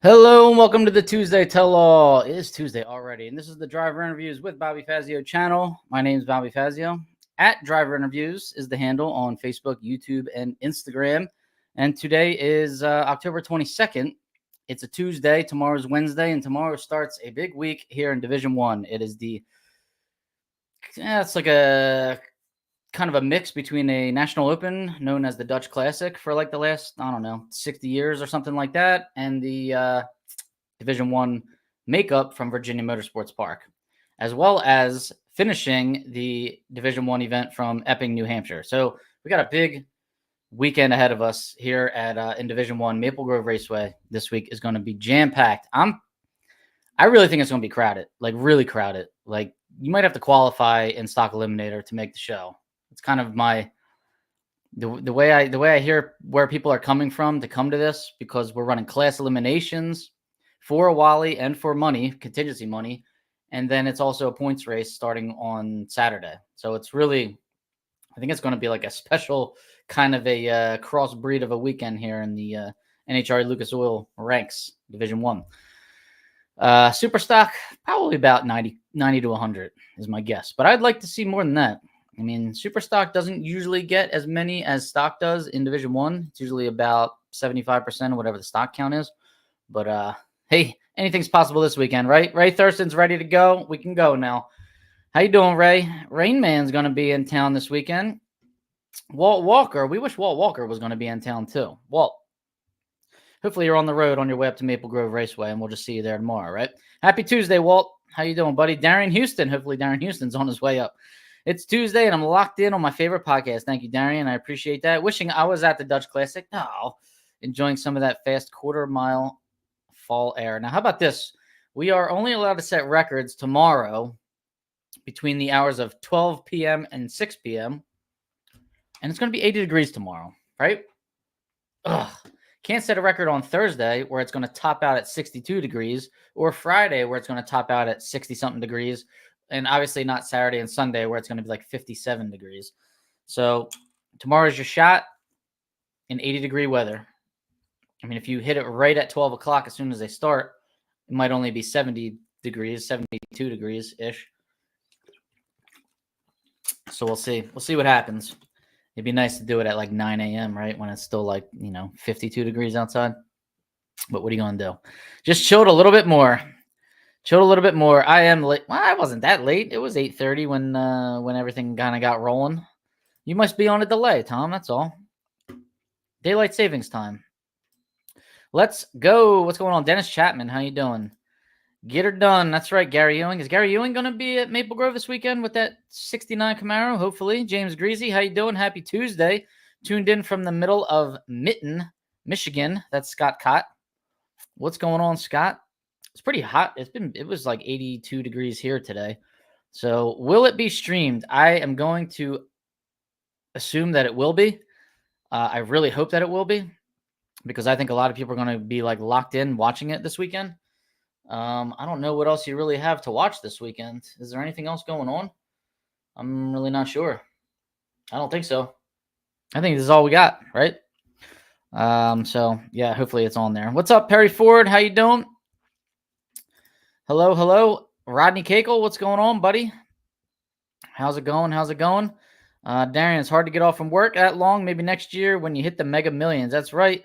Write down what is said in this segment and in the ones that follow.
Hello and welcome to the Tuesday Tell-All. It is Tuesday already, and this is the Driver Interviews with Bobby Fazio channel. My name is Bobby Fazio. At Driver Interviews is the handle on Facebook, YouTube, and Instagram. And today is October 22nd. It's a Tuesday. Tomorrow's Wednesday, and tomorrow starts a big week here in Division 1. It is it's like a kind of a mix between a national open known as the Dutch Classic for like the last, 60 years or something like that, and the Division 1 makeup from Virginia Motorsports Park, as well as finishing the Division 1 event from Epping, New Hampshire. So we got a big weekend ahead of us here at in Division 1. Maple Grove Raceway this week is going to be jam-packed. I really think it's going to be crowded, like really crowded. Like you might have to qualify in stock eliminator to make the show. It's kind of the way I hear where people are coming from to come to this, because we're running class eliminations for a Wally and for money, contingency money, and then it's also a points race starting on Saturday. So it's really, I think it's going to be like a special kind of a crossbreed of a weekend here in the NHRA Lucas Oil ranks Division 1. Super stock, probably about 90 to 100 is my guess, but I'd like to see more than that. I mean, super stock doesn't usually get as many as stock does in Division 1. It's usually about 75% of whatever the stock count is. But hey, anything's possible this weekend, right? Ray Thurston's ready to go. We can go now. How you doing, Ray? Rain Man's going to be in town this weekend. Walt Walker. We wish Walt Walker was going to be in town too. Walt, hopefully you're on the road on your way up to Maple Grove Raceway, and we'll just see you there tomorrow, right? Happy Tuesday, Walt. How you doing, buddy? Darian Houston. Hopefully Darian Houston's on his way up. It's Tuesday, and I'm locked in on my favorite podcast. Thank you, Darian. I appreciate that. Wishing I was at the Dutch Classic. Oh, enjoying some of that fast quarter-mile fall air. Now, how about this? We are only allowed to set records tomorrow between the hours of 12 p.m. and 6 p.m., and it's going to be 80 degrees tomorrow, right? Ugh. Can't set a record on Thursday where it's going to top out at 62 degrees, or Friday where it's going to top out at 60-something degrees, and obviously not Saturday and Sunday where it's going to be like 57 degrees. So tomorrow's your shot in 80-degree weather. I mean, if you hit it right at 12 o'clock as soon as they start, it might only be 70 degrees, 72 degrees-ish. So we'll see. We'll see what happens. It'd be nice to do it at like 9 a.m., right, when it's still like, 52 degrees outside. But what are you going to do? Just chilled a little bit more. I am late. Well, I wasn't that late. It was 8:30 when everything kind of got rolling. You must be on a delay, Tom. That's all. Daylight savings time. Let's go. What's going on? Dennis Chapman, how you doing? Get her done. That's right, Gary Ewing. Is Gary Ewing going to be at Maple Grove this weekend with that 69 Camaro? Hopefully. James Greasy, how you doing? Happy Tuesday. Tuned in from the middle of Mitten, Michigan. That's Scott Cott. What's going on, Scott? It's pretty hot. It was like 82 degrees here today. So will it be streamed? I am going to assume that it will be. I really hope that it will be, because I think a lot of people are going to be like locked in watching it this weekend. I don't know what else you really have to watch this weekend. Is there anything else going on? I'm really not sure. I don't think so. I think this is all we got, right? So yeah, hopefully it's on there. What's up, Perry Ford? How you doing? Hello. Rodney Cakel, what's going on, buddy? How's it going? Darian, it's hard to get off from work that long. Maybe next year when you hit the Mega Millions. That's right.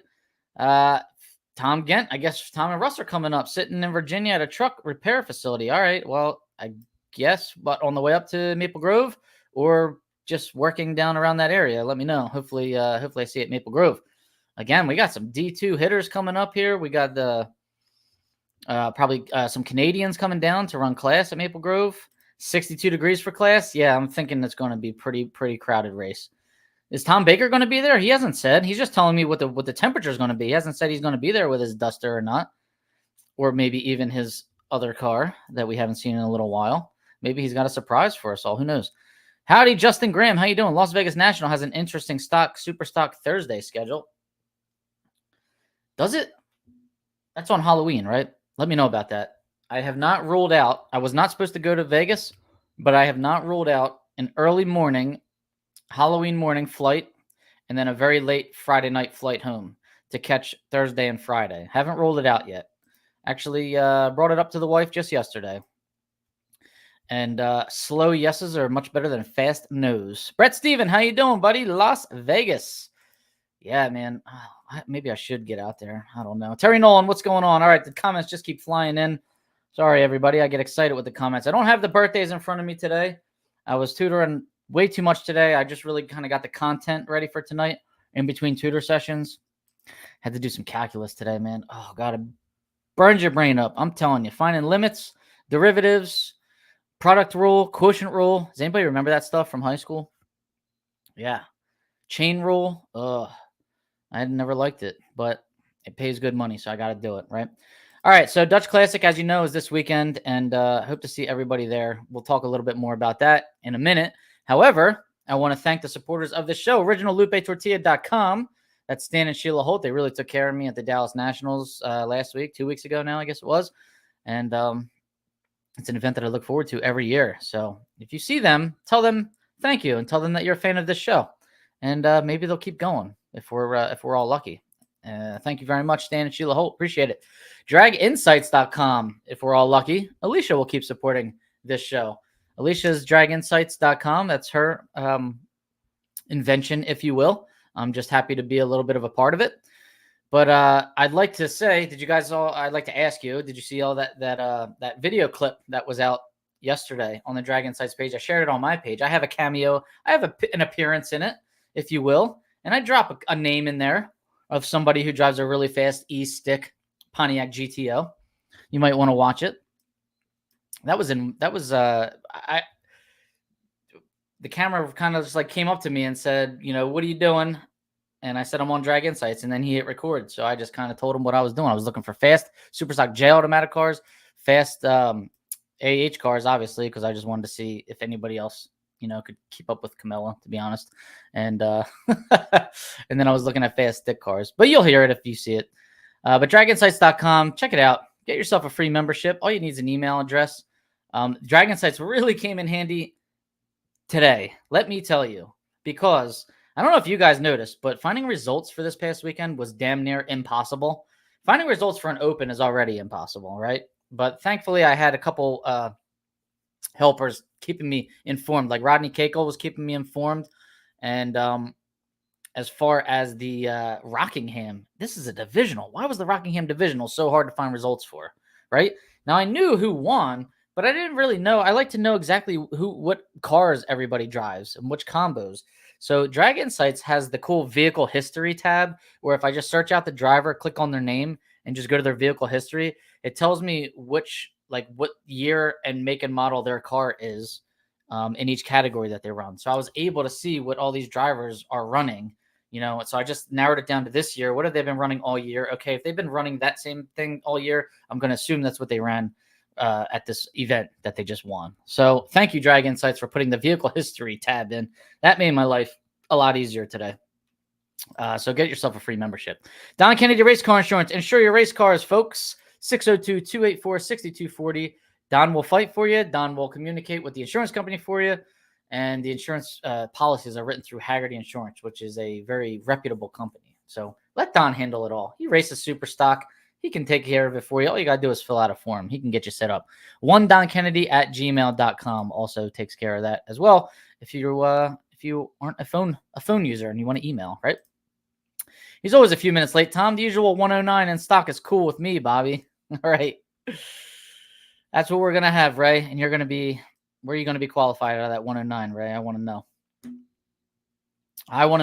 Tom Gent, I guess Tom and Russ are coming up, sitting in Virginia at a truck repair facility. All right, well, I guess, but on the way up to Maple Grove or just working down around that area, let me know. Hopefully I see it at Maple Grove. Again, we got some D2 hitters coming up here. We got the probably some Canadians coming down to run class at Maple Grove. 62 degrees for class. Yeah, I'm thinking it's going to be pretty crowded race. Is Tom Baker going to be there? He hasn't said. He's just telling me what the temperature is going to be. He hasn't said he's going to be there with his Duster or not, or maybe even his other car that we haven't seen in a little while. Maybe he's got a surprise for us all. Who knows? Howdy, Justin Graham. How you doing? Las Vegas National has an interesting super stock Thursday schedule. Does it? That's on Halloween, right? Let me know about that. I have not ruled out. I was not supposed to go to Vegas, but I have not ruled out an early morning, Halloween morning flight, and then a very late Friday night flight home to catch Thursday and Friday. Haven't ruled it out yet. Actually, brought it up to the wife just yesterday. And slow yeses are much better than fast no's. Brett Steven, how you doing, buddy? Las Vegas. Yeah, man. Maybe I should get out there. I don't know. Terry Nolan, what's going on? All right, the comments just keep flying in. Sorry, everybody. I get excited with the comments. I don't have the birthdays in front of me today. I was tutoring way too much today. I just really kind of got the content ready for tonight in between tutor sessions. Had to do some calculus today, man. Oh, God, it burns your brain up. I'm telling you, finding limits, derivatives, product rule, quotient rule. Does anybody remember that stuff from high school? Yeah. Chain rule. Ugh. I had never liked it, but it pays good money, so I got to do it, right? All right, so Dutch Classic, as you know, is this weekend, and hope to see everybody there. We'll talk a little bit more about that in a minute. However, I want to thank the supporters of the show, OriginalLupeTortilla.com. That's Stan and Sheila Holt. They really took care of me at the Dallas Nationals last week, 2 weeks ago now, I guess it was. And it's an event that I look forward to every year. So if you see them, tell them thank you and tell them that you're a fan of this show. And maybe they'll keep going if we're all lucky. Thank you very much, Stan and Sheila Holt. Appreciate it. DragInsights.com. If we're all lucky, Alicia will keep supporting this show. Alicia's DragInsights.com. That's her invention, if you will. I'm just happy to be a little bit of a part of it. But I'd like to say, I'd like to ask you, did you see all that video clip that was out yesterday on the Drag Insights page? I shared it on my page. I have a cameo. I have an appearance in it, if you will. And I drop a name in there of somebody who drives a really fast E-stick Pontiac GTO. You might want to watch it. The camera kind of just like came up to me and said, what are you doing? And I said, I'm on Drag Insights. And then he hit record. So I just kind of told him what I was doing. I was looking for fast Superstock J automatic cars, fast AH cars, obviously, because I just wanted to see if anybody else, could keep up with Camilla, to be honest. And and then I was looking at fast stick cars. But you'll hear it if you see it. But draginsights.com, check it out. Get yourself a free membership. All you need is an email address. Drag Insights really came in handy today, let me tell you, because I don't know if you guys noticed, but finding results for this past weekend was damn near impossible. Finding results for an open is already impossible, right? But thankfully, I had a couple helpers keeping me informed. Like Rodney Cakel was keeping me informed. And as far as the Rockingham, this is a divisional. Why was the Rockingham divisional so hard to find results for, right? Now, I knew who won, but I didn't really know. I like to know exactly what cars everybody drives and which combos. So Drag Insights has the cool vehicle history tab where if I just search out the driver, click on their name, and just go to their vehicle history, it tells me what year and make and model their car is in each category that they run. So I was able to see what all these drivers are running, so I just narrowed it down to this year. What have they been running all year? Okay, if they've been running that same thing all year, I'm going to assume that's what they ran at this event that they just won. So thank you, Drag Insights, for putting the vehicle history tab in. That made my life a lot easier today. So get yourself a free membership. Don Kennedy Race Car Insurance. Insure your race cars, folks. 602-284-6240. Don will fight for you. Don will communicate with the insurance company for you. And the insurance policies are written through Haggerty Insurance, which is a very reputable company. So let Don handle it all. He races super stock. He can take care of it for you. All you got to do is fill out a form. He can get you set up. OneDonKennedy@gmail.com also takes care of that as well. If you aren't a phone user and you want to email, right? He's always a few minutes late, Tom. The usual 109 in stock is cool with me, Bobby. All right. That's what we're going to have, Ray. And where are you going to be qualified out of that 109, Ray? I want to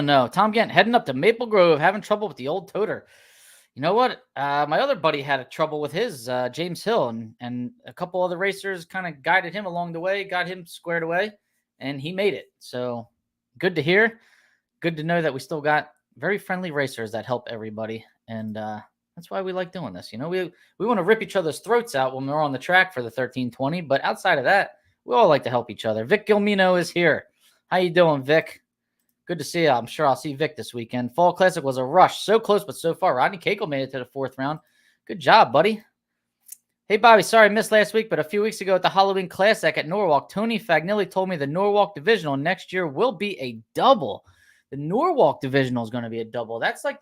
know. Tom Gent, heading up to Maple Grove, having trouble with the old toter. You know what? My other buddy had a trouble with his, James Hill, and a couple other racers kind of guided him along the way, got him squared away, and he made it. So good to hear. Good to know that we still got very friendly racers that help everybody. And that's why we like doing this. We want to rip each other's throats out when we're on the track for the 1320. But outside of that, we all like to help each other. Vic Gilmino is here. How you doing, Vic? Good to see you. I'm sure I'll see Vic this weekend. Fall Classic was a rush. So close, but so far. Rodney Cakel made it to the fourth round. Good job, buddy. Hey, Bobby. Sorry I missed last week, but a few weeks ago at the Halloween Classic at Norwalk, Tony Fagnilli told me the Norwalk Divisional next year will be a double. The Norwalk Divisional is going to be a double. That's like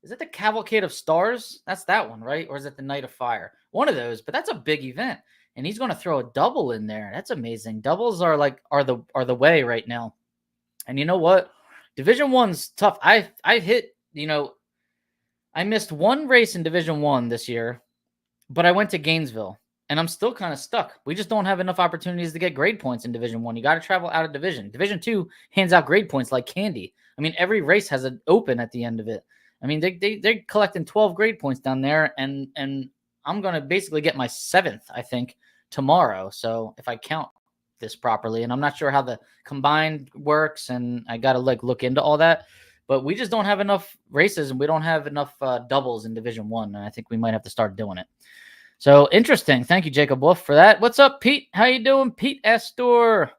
Is it the Cavalcade of Stars? That's that one, right? Or is it the Night of Fire? One of those, but that's a big event. And he's going to throw a double in there. That's amazing. Doubles are the way right now. And you know what? Division One's tough. I hit, I missed one race in Division One this year, but I went to Gainesville, and I'm still kind of stuck. We just don't have enough opportunities to get grade points in Division One. You got to travel out of division. Division Two hands out grade points like candy. I mean, every race has an open at the end of it. I mean, they're collecting 12 grade points down there, and I'm going to basically get my 7th, I think, tomorrow. So if I count this properly, and I'm not sure how the combined works, and I got to look into all that, but we just don't have enough races, and we don't have enough doubles in Division One, and I think we might have to start doing it. So interesting. Thank you, Jacob Wolf, for that. What's up, Pete? How you doing, Pete Astor?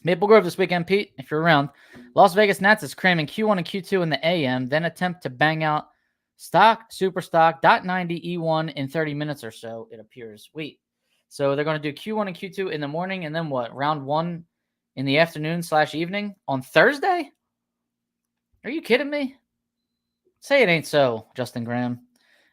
Maple Grove this weekend, Pete, if you're around. Las Vegas Nats is cramming Q1 and Q2 in the AM, then attempt to bang out stock, super stock, .90 E1 in 30 minutes or so, it appears. Wait. So they're going to do Q1 and Q2 in the morning, and then what? Round 1 in the afternoon/evening on Thursday? Are you kidding me? Say it ain't so, Justin Graham.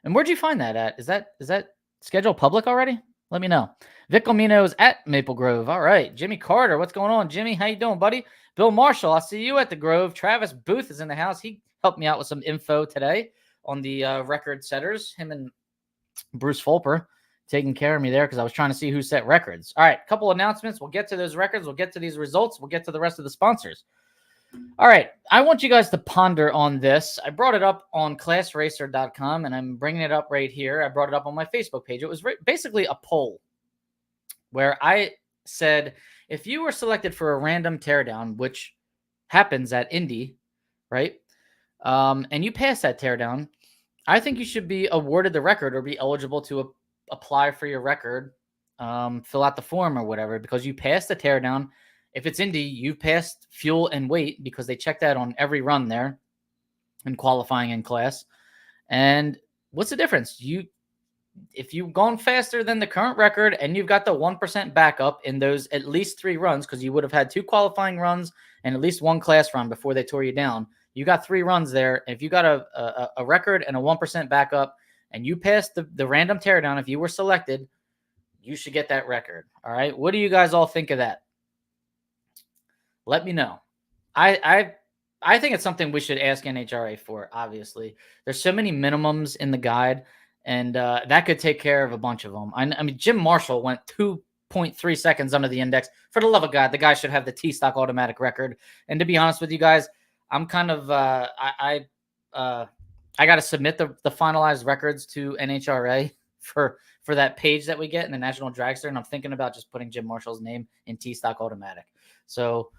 And where'd you find that at? Is that schedule public already? Let me know. Vic Omino's at Maple Grove. All right. Jimmy Carter, what's going on? Jimmy, how you doing, buddy? Bill Marshall, I see you at the Grove. Travis Booth is in the house. He helped me out with some info today on the record setters. Him and Bruce Fulper taking care of me there because I was trying to see who set records. All right. Couple announcements. We'll get to those records. We'll get to these results. We'll get to the rest of the sponsors. All right. I want you guys to ponder on this. I brought it up on classracer.com, and I'm bringing it up right here. I brought it up on my Facebook page. It was basically a poll where I said, if you were selected for a random teardown, which happens at Indy, right, and you pass that teardown, I think you should be awarded the record or be eligible to apply for your record, fill out the form or whatever, because you passed the teardown. If it's Indy, you've passed fuel and weight because they check that on every run there in qualifying in class. And what's the difference? If you've gone faster than the current record and you've got the 1% backup in those at least 3 runs, because you would have had 2 qualifying runs and at least 1 class run before they tore you down. You got 3 runs there. If you got a record and a 1% backup and you passed the random teardown, if you were selected, you should get that record. All right. What do you guys all think of that? Let me know. I think it's something we should ask NHRA for, obviously. There's so many minimums in the guide, and that could take care of a bunch of them. I mean, Jim Marshall went 2.3 seconds under the index. For the love of God, the guy should have the T-Stock automatic record. And to be honest with you guys, I'm kind of I got to submit the finalized records to NHRA for that page that we get in the National Dragster, and I'm thinking about just putting Jim Marshall's name in T-Stock automatic. So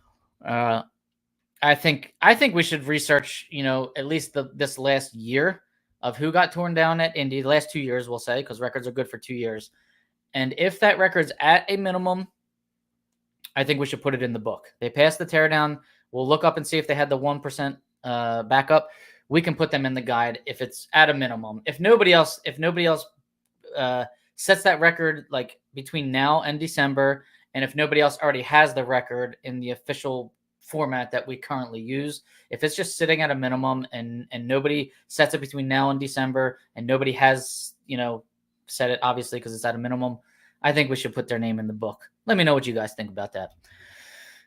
I think we should research, at least this last year of who got torn down at Indy, the last 2 years, we'll say, because records are good for 2 years. And if that record's at a minimum, I think we should put it in the book. They passed the teardown. We'll look up and see if they had the 1% backup. We can put them in the guide if it's at a minimum. If nobody else sets that record like between now and December, and if nobody else already has the record in the official format that we currently use, if it's just sitting at a minimum and nobody sets it between now and December, and nobody has, set it obviously because it's at a minimum, I think we should put their name in the book. Let me know what you guys think about that.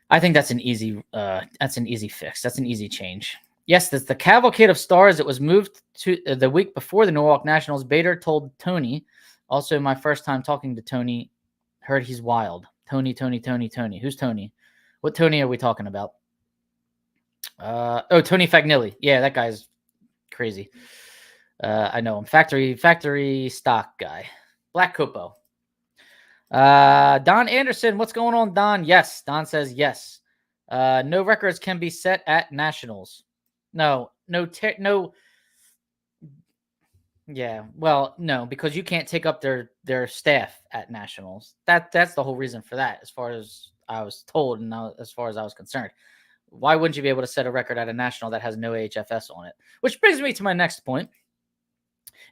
I think that's an easy fix. That's an easy change. Yes, that's the Cavalcade of Stars. It was moved to the week before the Norwalk Nationals. Bader told Tony, also my first time talking to Tony, heard he's wild. Tony. Who's Tony? What Tony are we talking about? Tony Fagnilli. Yeah, that guy's crazy. I know him. Factory stock guy. Black Copo. Don Anderson, what's going on, Don? Yes. Don says yes. No records can be set at nationals. No. Yeah, well, no, because you can't take up their staff at nationals. That's the whole reason for that, as far as I was told, and as far as I was concerned. Why wouldn't you be able to set a record at a national that has no HFS on it? Which brings me to my next point.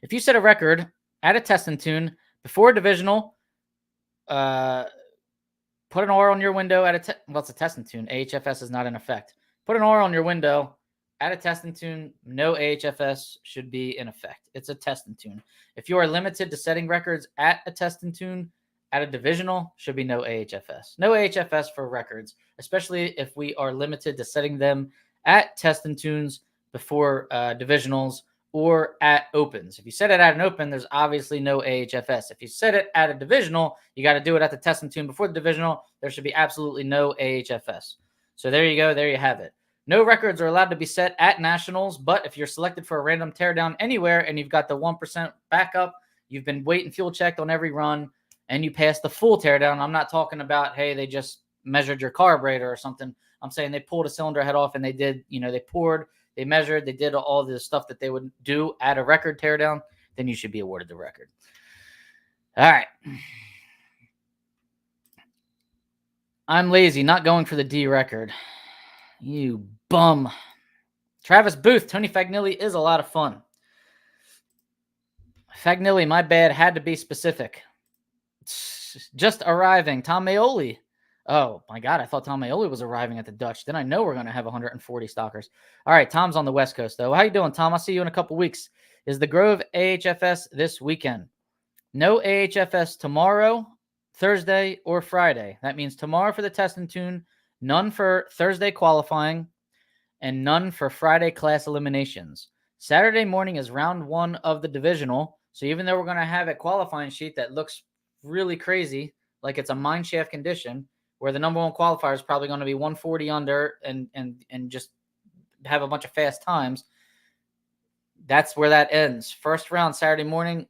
If you set a record at a test and tune before a divisional, put an R on your window at it's a test and tune. AHFS is not in effect. Put an R on your window at a test and tune, no AHFS should be in effect. It's a test and tune. If you are limited to setting records at a test and tune, at a divisional, should be no AHFS. No AHFS for records, especially if we are limited to setting them at test and tunes before divisionals or at opens. If you set it at an open, there's obviously no AHFS. If you set it at a divisional, you got to do it at the test and tune before the divisional. There should be absolutely no AHFS. So there you go. There you have it. No records are allowed to be set at nationals, but if you're selected for a random teardown anywhere and you've got the 1% backup, you've been weight and fuel checked on every run, and you pass the full teardown. I'm not talking about, hey, they just measured your carburetor or something. I'm saying they pulled a cylinder head off and they did, they poured, they measured, they did all the stuff that they would do at a record teardown. Then you should be awarded the record. All right. I'm lazy, not going for the D record. You bum. Travis Booth, Tony Fagnilli is a lot of fun. Fagnilli, my bad, had to be specific. Just arriving. Tom Maioli. Oh, my God. I thought Tom Maioli was arriving at the Dutch. Then I know we're going to have 140 stalkers. All right. Tom's on the West Coast, though. How you doing, Tom? I'll see you in a couple weeks. Is the Grove AHFS this weekend? No AHFS tomorrow, Thursday, or Friday. That means tomorrow for the test and tune, none for Thursday qualifying, and none for Friday class eliminations. Saturday morning is round 1 of the divisional. So even though we're going to have a qualifying sheet that looks really crazy, like it's a mine shaft condition, where the number 1 qualifier is probably going to be 140 under and just have a bunch of fast times, that's where that ends. First round Saturday morning,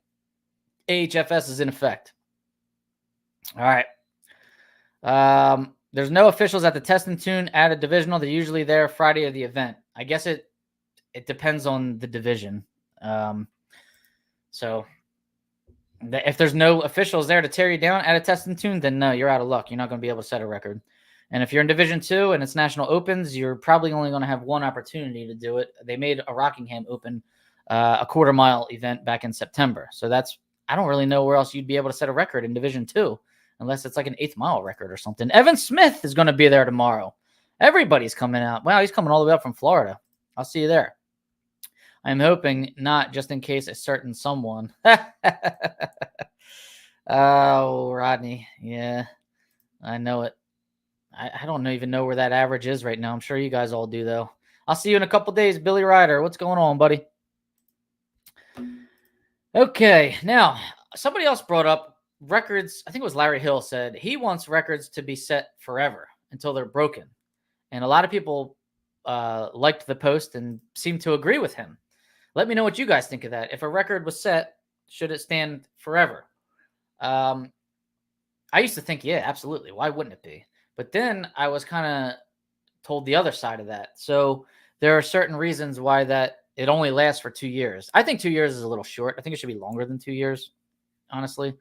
AHFS is in effect. All right. There's no officials at the test and tune at a divisional. They're usually there Friday of the event. I guess it depends on the division. So if there's no officials there to tear you down at a test and tune, then no, you're out of luck. You're not going to be able to set a record. And if you're in Division 2 and it's National Opens, you're probably only going to have one opportunity to do it. They made a Rockingham Open, a quarter-mile event back in September. So I don't really know where else you'd be able to set a record in Division 2. Unless it's like an 8th-mile record or something. Evan Smith is going to be there tomorrow. Everybody's coming out. Wow, he's coming all the way up from Florida. I'll see you there. I'm hoping not, just in case a certain someone. Oh, Rodney. Yeah, I know it. I don't even know where that average is right now. I'm sure you guys all do, though. I'll see you in a couple days, Billy Ryder. What's going on, buddy? Okay, now, somebody else brought up records. I think it was Larry Hill said he wants records to be set forever until they're broken. And a lot of people liked the post and seemed to agree with him. Let me know what you guys think of that. If a record was set, should it stand forever? I used to think, yeah, absolutely. Why wouldn't it be? But then I was kind of told the other side of that. So there are certain reasons why that it only lasts for 2 years. I think 2 years is a little short. I think it should be longer than 2 years, honestly.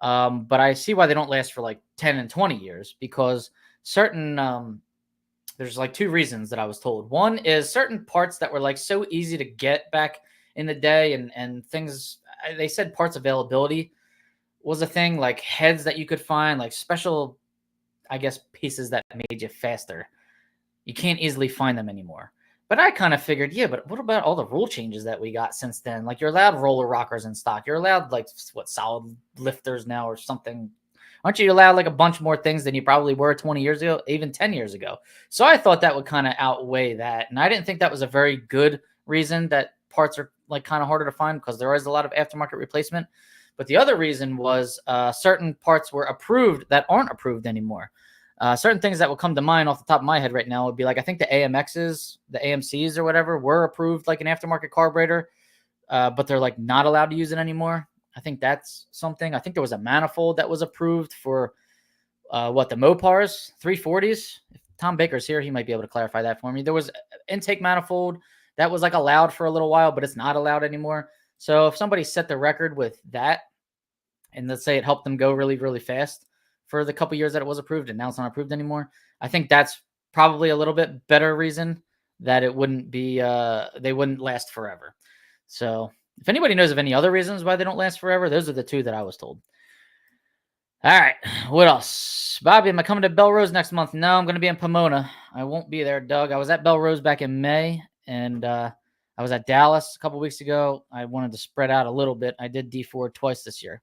But I see why they don't last for like 10 and 20 years, because certain, there's like 2 reasons that I was told. One is certain parts that were like so easy to get back in the day, and things, they said parts availability was a thing, like heads that you could find, like special, I guess, pieces that made you faster. You can't easily find them anymore. But I kind of figured, yeah, but what about all the rule changes that we got since then? Like, you're allowed roller rockers in stock. You're allowed, like, solid lifters now or something. Aren't you allowed, like, a bunch more things than you probably were 20 years ago, even 10 years ago? So I thought that would kind of outweigh that. And I didn't think that was a very good reason that parts are, like, kind of harder to find, because there is a lot of aftermarket replacement. But the other reason was certain parts were approved that aren't approved anymore. Certain things that will come to mind off the top of my head right now would be like, I think the AMXs, the AMCs or whatever, were approved like an aftermarket carburetor, but they're like not allowed to use it anymore. I think that's something. I think there was a manifold that was approved for the Mopars 340s. If Tom Baker's here, he might be able to clarify that for me. There was an intake manifold that was like allowed for a little while, but it's not allowed anymore. So if somebody set the record with that, and let's say it helped them go really, really fast for the couple years that it was approved and now it's not approved anymore, I think that's probably a little bit better reason that it wouldn't be, they wouldn't last forever. So if anybody knows of any other reasons why they don't last forever, those are the 2 that I was told. All right. What else? Bobby, am I coming to Belrose next month? No, I'm going to be in Pomona. I won't be there, Doug. I was at Belrose back in May, And I was at Dallas a couple weeks ago. I wanted to spread out a little bit. I did D4 twice this year.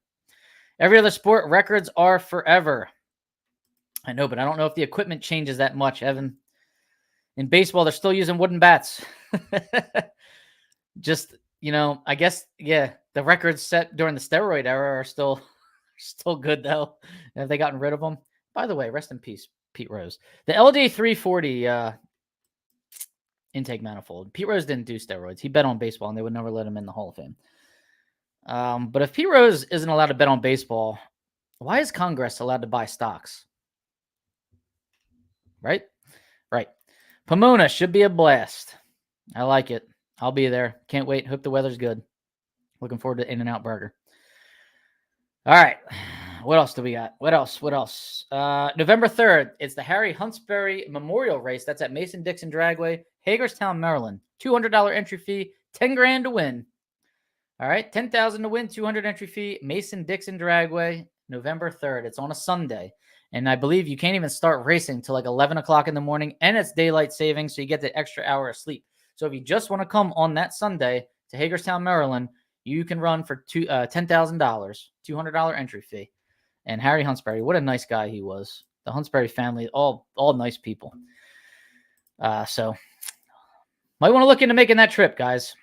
Every other sport, records are forever. I know, but I don't know if the equipment changes that much, Evan. In baseball, they're still using wooden bats. Just, I guess, yeah, the records set during the steroid era are still good, though. Have they gotten rid of them? By the way, rest in peace, Pete Rose. The LD340 intake manifold. Pete Rose didn't do steroids. He bet on baseball, and they would never let him in the Hall of Fame. But if Pete Rose isn't allowed to bet on baseball, why is Congress allowed to buy stocks? Right? Right. Pomona should be a blast. I like it. I'll be there. Can't wait. Hope the weather's good. Looking forward to In-N-Out Burger. All right. What else do we got? What else? November 3rd, it's the Harry Huntsberry Memorial Race. That's at Mason-Dixon Dragway, Hagerstown, Maryland. $200 entry fee, $10,000 to win. All right, $10,000 to win, $200 entry fee, Mason-Dixon Dragway, November 3rd. It's on a Sunday. And I believe you can't even start racing till like 11 o'clock in the morning, and it's daylight savings, so you get the extra hour of sleep. So if you just want to come on that Sunday to Hagerstown, Maryland, you can run for $10,000, $200 entry fee. And Harry Huntsberry, what a nice guy he was. The Huntsberry family, all nice people. So might want to look into making that trip, guys.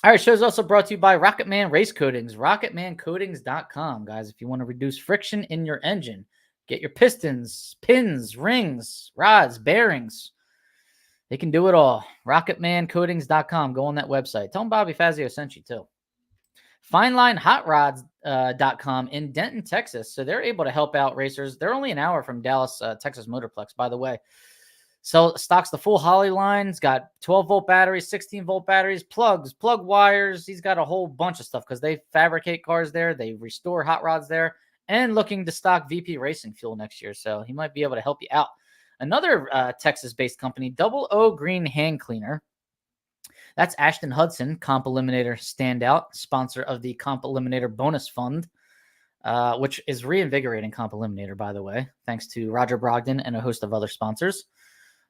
All right, show's also brought to you by Rocketman Race Coatings, rocketmancoatings.com, guys. If you want to reduce friction in your engine, get your pistons, pins, rings, rods, bearings. They can do it all. Rocketmancoatings.com. Go on that website. Tell them Bobby Fazio sent you, too. FineLineHotRods.com in Denton, Texas. So they're able to help out racers. They're only an hour from Dallas, Texas Motorplex, by the way. So stocks the full Holly line. It's got 12-volt batteries, 16-volt batteries, plugs, plug wires. He's got a whole bunch of stuff because they fabricate cars there. They restore hot rods there, and looking to stock VP Racing fuel next year. So he might be able to help you out. Another Texas-based company, Double O Green Hand Cleaner. That's Ashton Hudson, Comp Eliminator standout, sponsor of the Comp Eliminator Bonus Fund, which is reinvigorating Comp Eliminator, by the way, thanks to Roger Brogdon and a host of other sponsors.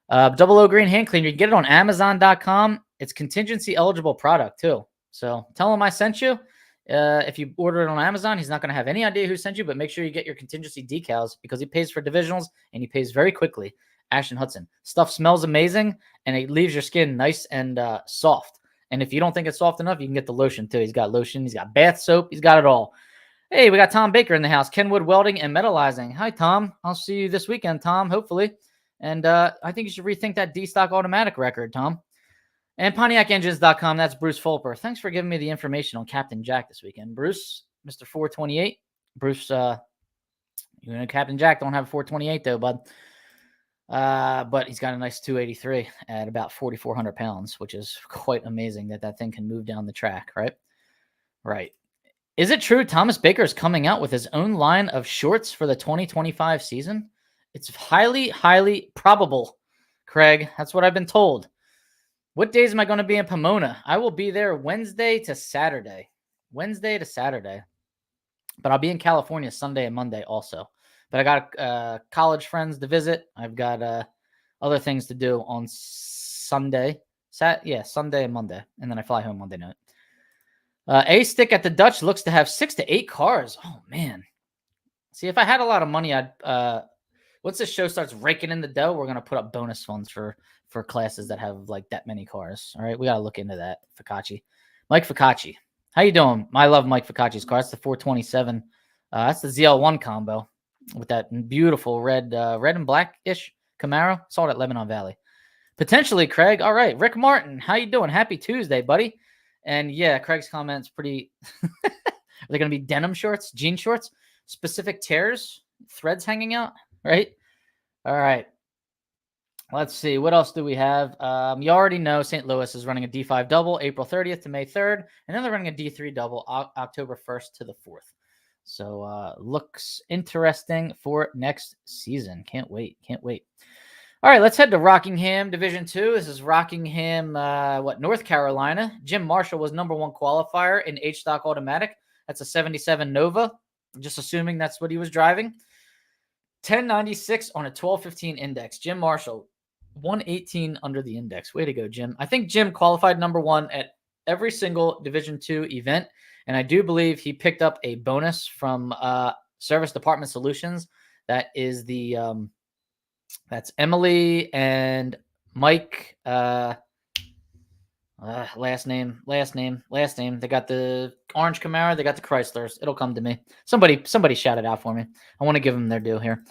Double O Green Hand Cleaner, you can get it on Amazon.com. It's contingency eligible product, too. So tell him I sent you. If you order it on Amazon, he's not going to have any idea who sent you, but make sure you get your contingency decals because he pays for divisionals and he pays very quickly. Ashton Hudson. Stuff smells amazing, and it leaves your skin nice and soft. And if you don't think it's soft enough, you can get the lotion, too. He's got lotion. He's got bath soap. He's got it all. Hey, we got Tom Baker in the house. Kenwood Welding and Metallizing. Hi, Tom. I'll see you this weekend, Tom, hopefully. And I think you should rethink that D-Stock automatic record, Tom. And PontiacEngines.com. That's Bruce Fulper. Thanks for giving me the information on Captain Jack this weekend. Bruce, Mr. 428. Bruce, Captain Jack don't have a 428, though, bud. But he's got a nice 283 at about 4,400 pounds, which is quite amazing that thing can move down the track, right? Right. Is it true Thomas Baker is coming out with his own line of shorts for the 2025 season? It's highly, highly probable, Craig. That's what I've been told. What days am I going to be in Pomona? I will be there Wednesday to Saturday. But I'll be in California Sunday and Monday also. But I got college friends to visit. I've got other things to do on Sunday. Sunday and Monday. And then I fly home Monday night. A-Stick at the Dutch looks to have 6 to 8 cars. Oh, man. See, if I had a lot of money, I'd once this show starts raking in the dough, we're going to put up bonus funds for classes that have like that many cars. All right, we got to look into that. Ficacci. Mike Ficacci. How you doing? I love Mike Ficacci's car. That's the 427. That's the ZL1 combo with that beautiful red and black-ish Camaro. Saw it at Lebanon Valley. Potentially, Craig. All right. Rick Martin. How you doing? Happy Tuesday, buddy. And yeah, Craig's comment's pretty... Are they going to be denim shorts? Jean shorts? Specific tears? Threads hanging out? Right? All right. Let's see. What else do we have? You already know St. Louis is running a D5 double April 30th to May 3rd. And then they're running a D3 double October 1st to the 4th. So looks interesting for next season. Can't wait. All right, let's head to Rockingham Division 2. This is Rockingham, North Carolina. Jim Marshall was number 1 qualifier in H-Stock Automatic. That's a 77 Nova. Just assuming that's what he was driving. 1096 on a 1215 index. Jim Marshall, 118 under the index. Way to go, Jim. I think Jim qualified number 1 at every single Division 2 event, and I do believe he picked up a bonus from Service Department Solutions. That is the that's Emily and Mike. Last name. They got the orange Camaro. They got the Chryslers. It'll come to me. Somebody shout it out for me. I want to give them their due here.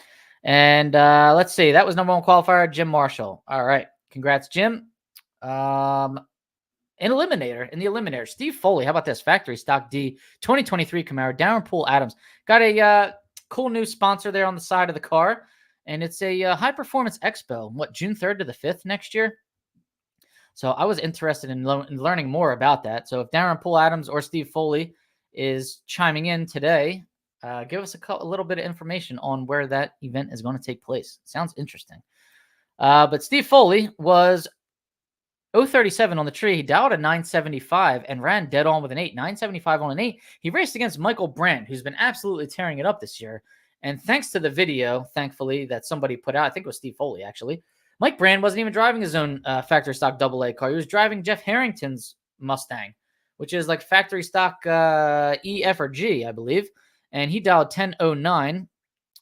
And let's see. That was number 1 qualifier, Jim Marshall. All right. Congrats, Jim. In the Eliminator, Steve Foley. How about this? Factory Stock D 2023 Camaro. Darren Poole Adams. Got a cool new sponsor there on the side of the car. And it's a high performance expo. June 3rd to the 5th next year? So I was interested in learning more about that. So if Darren Poole Adams or Steve Foley is chiming in today, give us a little bit of information on where that event is going to take place. Sounds interesting. But Steve Foley was 037 on the tree. He dialed a 975 and ran dead on with an 8. 975 on an 8. He raced against Michael Brand, who's been absolutely tearing it up this year. And thanks to the video, thankfully, that somebody put out, I think it was Steve Foley, actually, Mike Brand wasn't even driving his own factory stock AA car. He was driving Jeff Harrington's Mustang, which is like factory stock E, F, or G, I believe. And he dialed 1009.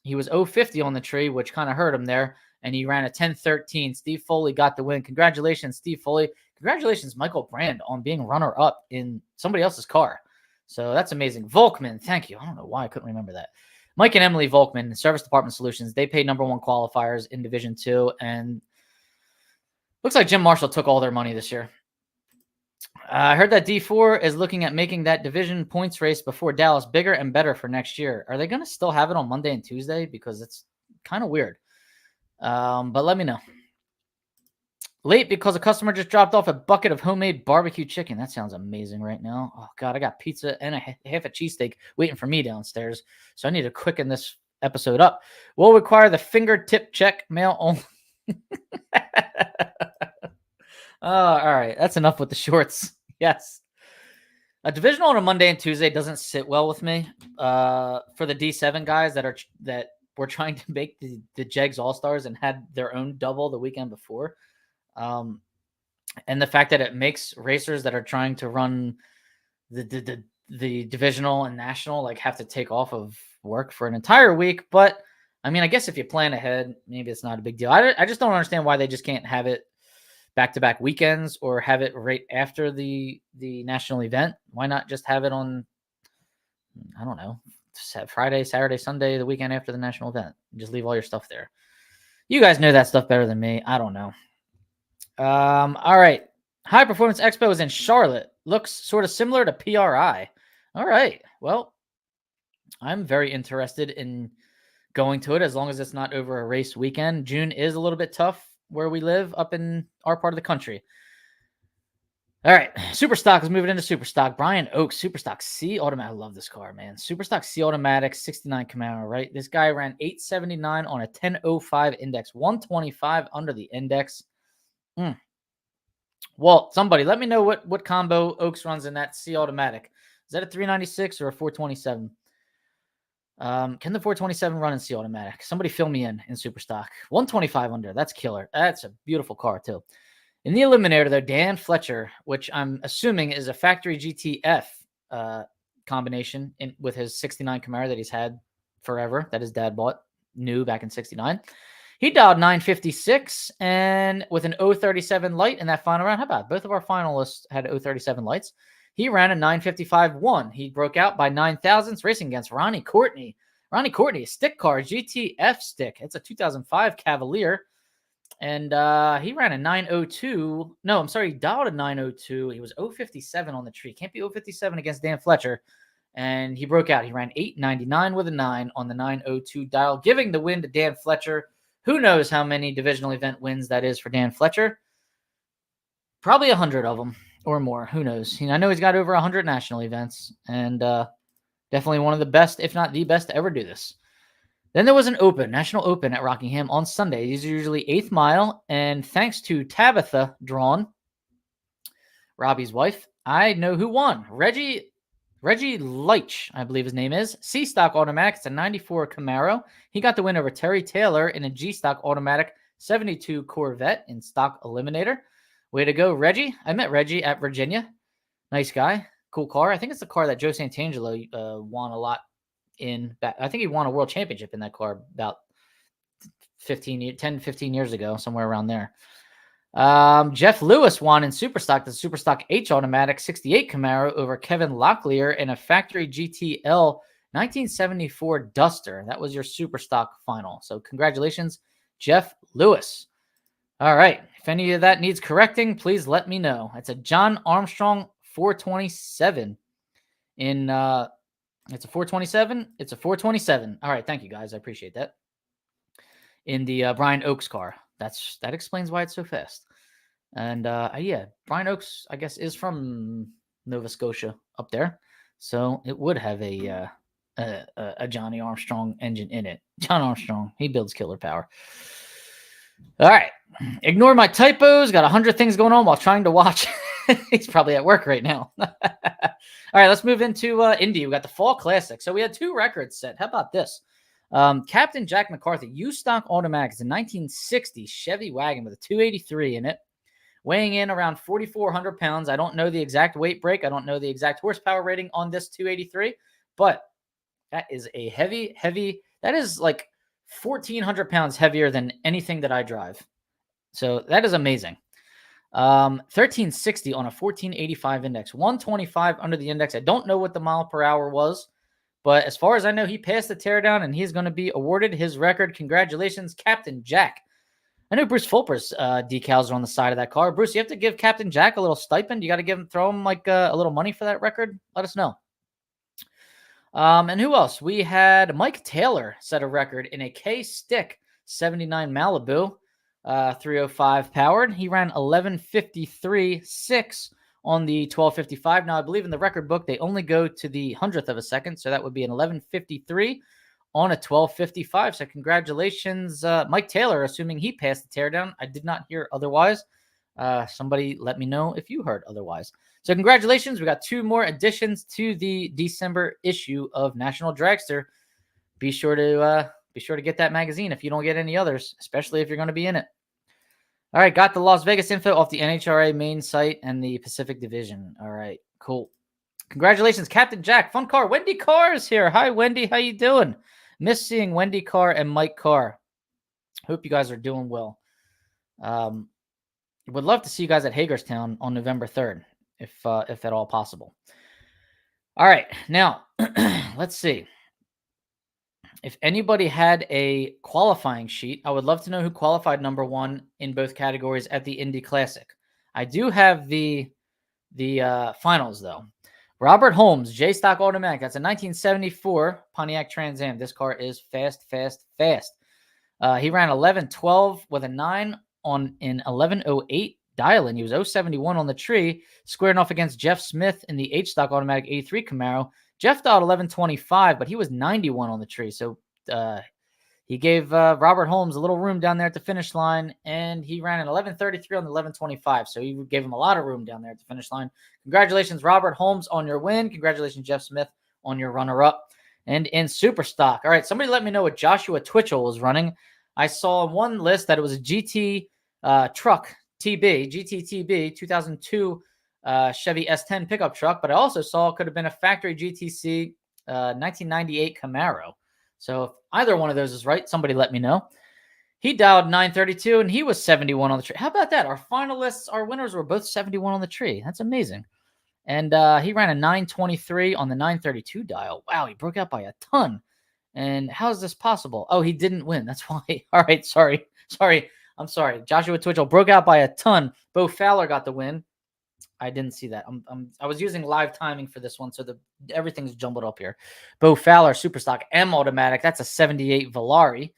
He was 050 on the tree, which kind of hurt him there. And he ran a 1013. Steve Foley got the win. Congratulations, Steve Foley. Congratulations, Michael Brand, on being runner-up in somebody else's car. So that's amazing. Volkman, thank you. I don't know why I couldn't remember that. Mike and Emily Volkman, Service Department Solutions, they paid number 1 qualifiers in Division 2, and looks like Jim Marshall took all their money this year. I heard that D4 is looking at making that division points race before Dallas bigger and better for next year. Are they going to still have it on Monday and Tuesday? Because it's kind of weird. But let me know. Late because a customer just dropped off a bucket of homemade barbecue chicken. That sounds amazing right now. Oh, God, I got pizza and half a cheesesteak waiting for me downstairs. So I need to quicken this episode up. We'll require the fingertip check mail only. All right. That's enough with the shorts. Yes. A divisional on a Monday and Tuesday doesn't sit well with me. For the D7 guys that were trying to make the Jegs All-Stars and had their own double the weekend before. And the fact that it makes racers that are trying to run the divisional and national like have to take off of work for an entire week. But I mean, I guess if you plan ahead, maybe it's not a big deal. I just don't understand why they just can't have it back-to-back weekends or have it right after the national event. Why not just have it on, I don't know, Friday, Saturday, Sunday, the weekend after the national event? Just leave all your stuff there. You guys know that stuff better than me. I don't know. All right. High Performance Expo is in Charlotte. Looks sort of similar to PRI. All right. Well, I'm very interested in going to it as long as it's not over a race weekend. June is a little bit tough where we live up in our part of the country. All right. Superstock is moving into Superstock. Brian Oaks, Superstock C Automatic. I love this car, man. Superstock C Automatic, 69 Camaro, right? This guy ran 879 on a 1005 index, 125 under the index. Well, somebody let me know what combo Oaks runs in that C Automatic. Is that a 396 or a 427? Can the 427 run in C Automatic? Somebody fill me in Superstock. 125 under. That's killer. That's a beautiful car, too. In the Eliminator, though, Dan Fletcher, which I'm assuming is a factory GTF combination with his 69 Camaro that he's had forever, that his dad bought new back in 69. He dialed 956 and with an 037 light in that final round. How about both of our finalists had 037 lights? He ran a 955-1. He broke out by 9 thousandths racing against Ronnie Courtney. Ronnie Courtney, a stick car, GTF stick. It's a 2005 Cavalier. And he ran a 902. No, I'm sorry. He dialed a 902. He was 057 on the tree. Can't be 057 against Dan Fletcher. And he broke out. He ran 899 with a 9 on the 902 dial, giving the win to Dan Fletcher. Who knows how many divisional event wins that is for Dan Fletcher? Probably 100 of them or more. Who knows? I know he's got over 100 national events and definitely one of the best, if not the best, to ever do this. Then there was an National Open at Rockingham on Sunday. These are usually 8th mile. And thanks to Tabitha Drawn, Robbie's wife, I know who won. Reggie Leitch, I believe his name is. C-Stock Automatic. It's a 94 Camaro. He got the win over Terry Taylor in a G-Stock Automatic 72 Corvette in stock Eliminator. Way to go, Reggie. I met Reggie at Virginia. Nice guy. Cool car. I think it's the car that Joe Santangelo won a lot in. I think he won a world championship in that car about 10, 15 years ago, somewhere around there. Jeff Lewis won in Superstock, the Superstock H Automatic 68 Camaro over Kevin Locklear in a factory GTL 1974 Duster. That was your Superstock final. So congratulations, Jeff Lewis. All right. If any of that needs correcting, please let me know. It's a John Armstrong 427 in it's a 427. It's a 427. All right. Thank you, guys. I appreciate that. In the Brian Oakes car. That explains why it's so fast. And yeah, Brian Oakes, I guess, is from Nova Scotia up there. So it would have a Johnny Armstrong engine in it. John Armstrong, he builds killer power. All right. Ignore my typos. Got 100 things going on while trying to watch. He's probably at work right now. All right, let's move into Indy. We got the Fall Classic. So we had 2 records set. How about this? Captain Jack McCarthy, U-Stock Automatic. It's a 1960 Chevy wagon with a 283 in it, weighing in around 4,400 pounds. I don't know the exact weight break. I don't know the exact horsepower rating on this 283, but that is a heavy, that is like 1,400 pounds heavier than anything that I drive. So that is amazing. 1360 on a 1485 index, 125 under the index. I don't know what the mile per hour was, but as far as I know, he passed the teardown and he's going to be awarded his record. Congratulations, Captain Jack. I know Bruce Fulper's decals are on the side of that car. Bruce, you have to give Captain Jack a little stipend. You got to throw him like a little money for that record. Let us know. And who else? We had Mike Taylor set a record in a K-Stick 79 Malibu, 305 powered. He ran 11:53.6 on the 1255. Now, I believe in the record book, they only go to the 100th of a second. So that would be an 11:53 on a 1255. So congratulations, Mike Taylor, assuming he passed the teardown. I did not hear otherwise. Somebody let me know if you heard otherwise. So congratulations. We got 2 more additions to the December issue of National Dragster. Be sure to get that magazine if you don't get any others, especially if you're going to be in it. All right, got the Las Vegas info off the NHRA main site and the Pacific Division. All right, cool. Congratulations, Captain Jack. Fun car. Wendy Carr is here. Hi, Wendy. How you doing? Miss seeing Wendy Carr and Mike Carr. Hope you guys are doing well. Would love to see you guys at Hagerstown on November 3rd, if at all possible. All right, now let's see. If anybody had a qualifying sheet, I would love to know who qualified number 1 in both categories at the Indy Classic. I do have the finals, though. Robert Holmes, J-Stock Automatic. That's a 1974 Pontiac Trans Am. This car is fast. He ran 11:12 with a 9 in 11:08 dial-in. He was 071 on the tree, squaring off against Jeff Smith in the H-Stock Automatic 83 Camaro. Jeff dialed 11:25, but he was 91 on the tree. So he gave Robert Holmes a little room down there at the finish line, and he ran an 11:33 on the 11:25. So he gave him a lot of room down there at the finish line. Congratulations, Robert Holmes, on your win. Congratulations, Jeff Smith, on your runner-up. And in Superstock, all right, somebody let me know what Joshua Twitchell was running. I saw on one list that it was a GT truck TB, GTTB 2002 Chevy S10 pickup truck, but I also saw it could have been a factory GTC 1998 Camaro. So if either one of those is right, somebody let me know. He dialed 932 and he was 71 on the tree. How about that? Our finalists, our winners were both 71 on the tree. That's amazing. And he ran a 923 on the 932 dial. Wow, he broke out by a ton. And how is this possible? Oh, he didn't win. That's why. All right, sorry. I'm sorry. Joshua Twitchell broke out by a ton. Bo Fowler got the win. I didn't see that. I was using live timing for this one, so everything's jumbled up here. Bo Fowler, Superstock M Automatic. That's a 78 Volare.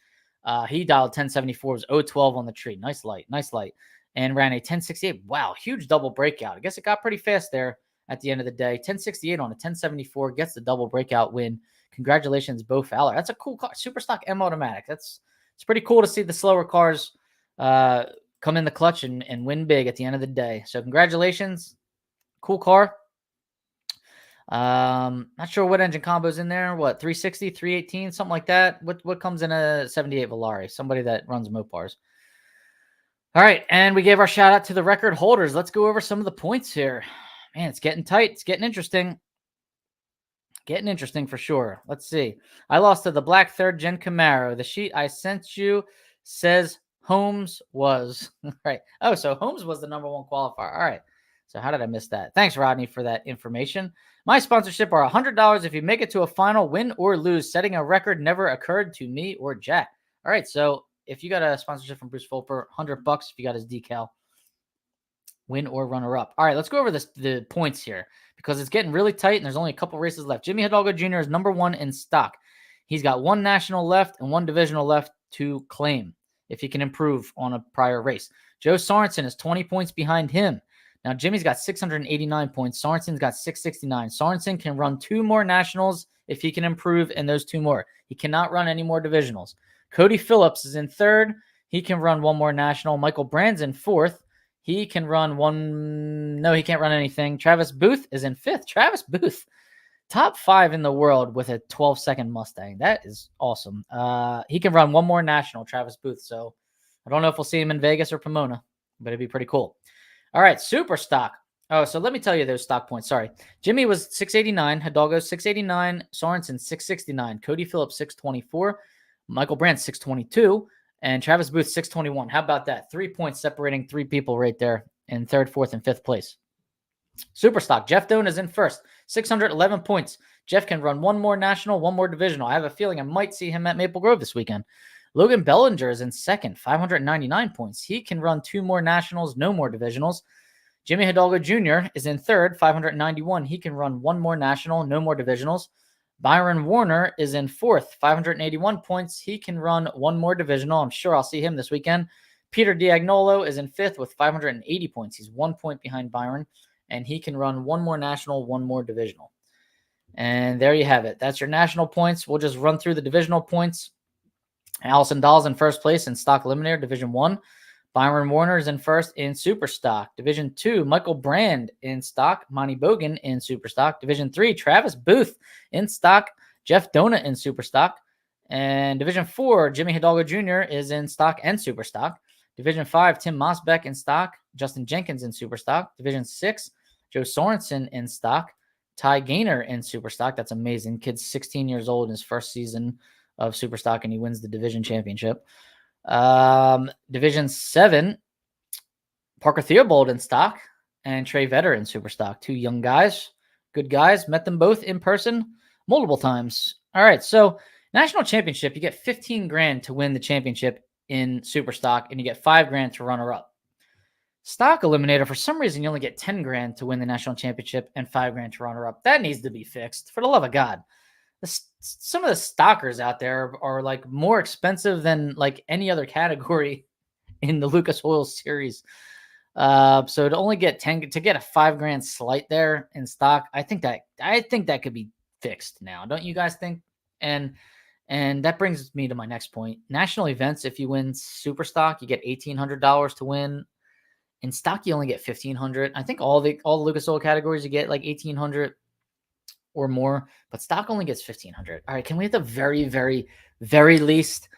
He dialed 1074. It was 012 on the tree. Nice light. And ran a 1068. Wow, huge double breakout. I guess it got pretty fast there at the end of the day. 1068 on a 1074 gets the double breakout win. Congratulations, Bo Fowler. That's a cool car. Superstock M Automatic. It's pretty cool to see the slower cars come in the clutch and win big at the end of the day. So congratulations. Cool car. Not sure what engine combo's in there. What, 360, 318, something like that? What comes in a 78 Volare? Somebody that runs Mopars. All right, and we gave our shout out to the record holders. Let's go over some of the points here. Man, it's getting tight. It's getting interesting. Getting interesting for sure. Let's see. I lost to the black 3rd Gen Camaro. The sheet I sent you says Holmes was. Right. Oh, so Holmes was the #1 qualifier. All right. So how did I miss that? Thanks, Rodney, for that information. My sponsorship are $100 if you make it to a final, win or lose. Setting a record never occurred to me or Jack. All right. So if you got a sponsorship from Bruce Fulper, $100 if you got his decal. Win or runner-up. All right, let's go over the points here because it's getting really tight and there's only a couple races left. Jimmy Hidalgo Jr. is #1 in stock. He's got 1 national left and 1 divisional left to claim if he can improve on a prior race. Joe Sorensen is 20 points behind him. Now, Jimmy's got 689 points. Sorensen's got 669. Sorensen can run 2 more nationals if he can improve in those 2 more. He cannot run any more divisionals. Cody Phillips is in 3rd. He can run 1 more national. Michael Brand's in 4th. He can run 1. No, he can't run anything. Travis Booth is in 5th. Travis Booth, top 5 in the world with a 12-second Mustang. That is awesome. He can run 1 more national, Travis Booth. So I don't know if we'll see him in Vegas or Pomona, but it'd be pretty cool. All right, super stock. Oh, so let me tell you those stock points. Sorry. Jimmy was 689. Hidalgo 689. Sorensen 669. Cody Phillips 624. Michael Brandt 622. And Travis Booth, 621. How about that? 3 points separating 3 people right there in 3rd, 4th, and 5th place. Superstock. Jeff Doan is in 1st. 611 points. Jeff can run 1 more national, 1 more divisional. I have a feeling I might see him at Maple Grove this weekend. Logan Bellinger is in 2nd. 599 points. He can run 2 more nationals, no more divisionals. Jimmy Hidalgo Jr. is in 3rd. 591. He can run 1 more national, no more divisionals. Byron Warner is in 4th, 581 points. He can run 1 more divisional. I'm sure I'll see him this weekend. Peter Diagnolo is in 5th with 580 points. He's 1 point behind Byron, and he can run 1 more national, 1 more divisional. And there you have it. That's your national points. We'll just run through the divisional points. Allison Dahl's in 1st place in Stock Eliminator, Division 1. Byron Warner is in 1st in Super Stock. Division 2, Michael Brand in stock. Monty Bogan in Super Stock. Division 3, Travis Booth in stock. Jeff Donut in Super Stock. And Division 4, Jimmy Hidalgo Jr. is in stock and Super Stock. Division 5, Tim Mosbeck in stock. Justin Jenkins in Super Stock. Division 6, Joe Sorensen in stock. Ty Gaynor in Super Stock. That's amazing. Kid's 16 years old in his 1st season of Super Stock, and he wins the division championship. Division 7, Parker Theobald in stock and Trey Vetter in Super Stock. 2 young guys, good guys. Met them both in person multiple times. All right, so national championship, you get $15,000 to win the championship in Super Stock, and you get $5,000 to runner up. Stock Eliminator, for some reason, you only get $10,000 to win the national championship and $5,000 to runner up. That needs to be fixed, for the love of God. Some of the stockers out there are like more expensive than like any other category in the Lucas Oil series. So to only get to get a $5,000 slight there in stock, I think that could be fixed now. Don't you guys think? And that brings me to my next point. National events, if you win Super Stock, you get $1,800 to win. In stock, you only get $1,500. I think all the Lucas Oil categories you get like $1,800 or more, but stock only gets $1,500. All right, can we at the very, very, very least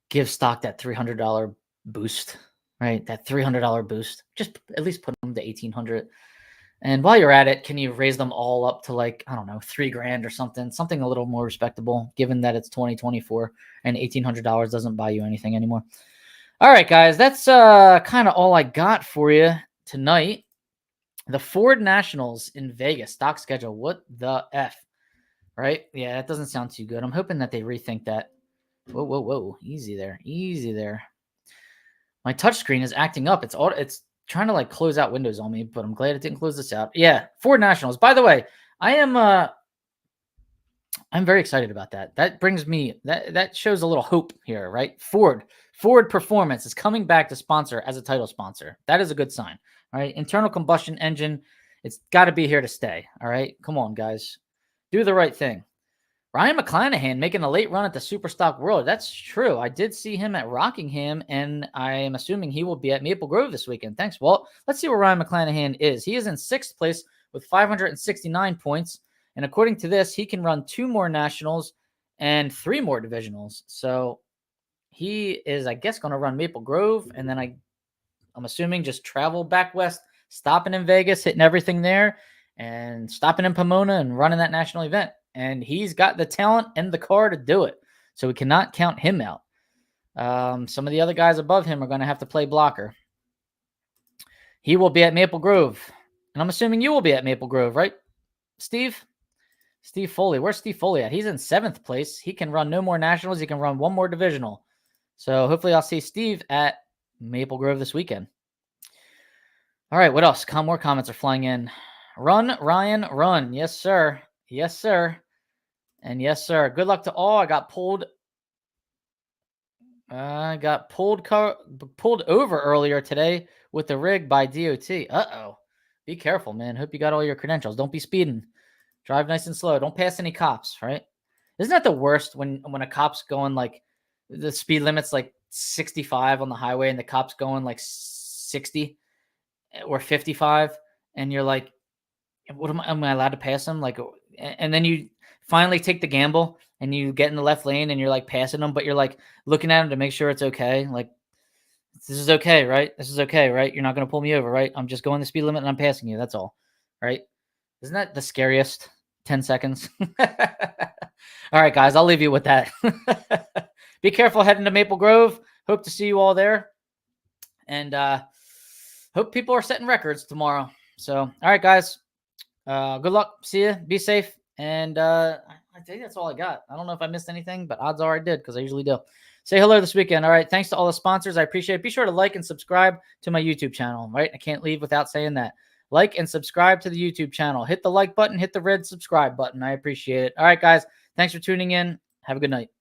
give stock that $300 boost, right? That $300 boost. Just at least put them to $1,800. And while you're at it, can you raise them all up to like, I don't know, $3,000 or something a little more respectable, given that it's 2024 and $1,800 doesn't buy you anything anymore. All right, guys, that's kind of all I got for you tonight. The Ford Nationals in Vegas, stock schedule. What the F, right? Yeah, that doesn't sound too good. I'm hoping that they rethink that. Whoa, whoa, whoa. Easy there. Easy there. My touchscreen is acting up. It's trying to like close out Windows on me, but I'm glad it didn't close this out. Yeah, Ford Nationals. By the way, I'm very excited about that. That brings me, that shows a little hope here, right? Ford Performance is coming back to sponsor as a title sponsor. That is a good sign. All right, internal combustion engine, it's got to be here to stay. All right, come on, guys. Do the right thing. Ryan McClanahan making a late run at the Superstock World. That's true. I did see him at Rockingham, and I am assuming he will be at Maple Grove this weekend. Thanks, Walt. Let's see where Ryan McClanahan is. He is in 6th place with 569 points, and according to this, he can run 2 more nationals and 3 more divisionals. So he is, I guess, going to run Maple Grove, and then I'm assuming just travel back west, stopping in Vegas, hitting everything there, and stopping in Pomona and running that national event. And he's got the talent and the car to do it. So we cannot count him out. Some of the other guys above him are going to have to play blocker. He will be at Maple Grove. And I'm assuming you will be at Maple Grove, right, Steve? Steve Foley. Where's Steve Foley at? He's in 7th place. He can run no more nationals. He can run one more divisional. So hopefully I'll see Steve at Maple Grove this weekend. All right, what else? More comments are flying in. Run, Ryan, run. Yes, sir. Yes, sir. And yes, sir. Good luck to all. I got pulled over earlier today with the rig by DOT. Uh-oh. Be careful, man. Hope you got all your credentials. Don't be speeding. Drive nice and slow. Don't pass any cops, right? Isn't that the worst when a cop's going like the speed limit's like 65 on the highway and the cop's going like 60 or 55 and you're like, what am I allowed to pass him? Like, and then you finally take the gamble and you get in the left lane and you're like passing them, but you're like looking at him to make sure it's okay. Like, this is okay, right? This is okay, right? You're not going to pull me over, right? I'm just going the speed limit and I'm passing you. That's all, right? Isn't that the scariest 10 seconds? All right, guys, I'll leave you with that. Be careful heading to Maple Grove. Hope to see you all there. And hope people are setting records tomorrow. So, all right, guys. Good luck. See you. Be safe. And I think that's all I got. I don't know if I missed anything, but odds are I did because I usually do. Say hello this weekend. All right. Thanks to all the sponsors. I appreciate it. Be sure to like and subscribe to my YouTube channel. Right. I can't leave without saying that. Like and subscribe to the YouTube channel. Hit the like button. Hit the red subscribe button. I appreciate it. All right, guys. Thanks for tuning in. Have a good night.